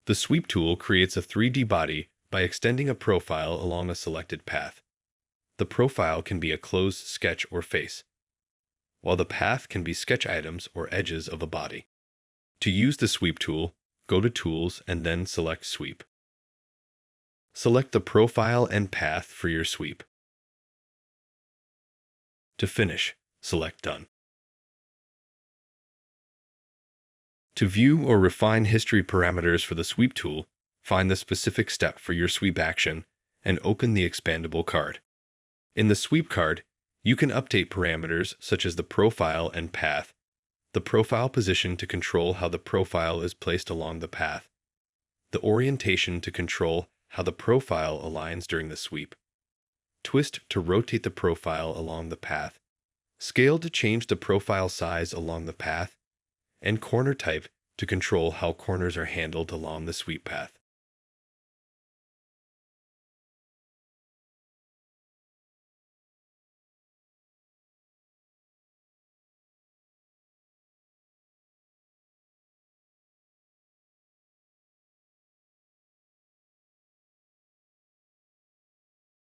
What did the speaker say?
The Sweep tool creates a 3D body by extending a profile along a selected path. The profile can be a closed sketch or face, while the path can be sketch items or edges of a body. To use the Sweep tool, go to Tools and then select Sweep. Select the profile and path for your sweep. To finish, select Done. To view or refine history parameters for the Sweep tool, find the specific step for your sweep action and open the expandable card. In the Sweep card, you can update parameters such as the profile and path, the profile position to control how the profile is placed along the path, the orientation to control how the profile aligns during the sweep, twist to rotate the profile along the path, scale to change the profile size along the path, and corner type to control how corners are handled along the sweep path.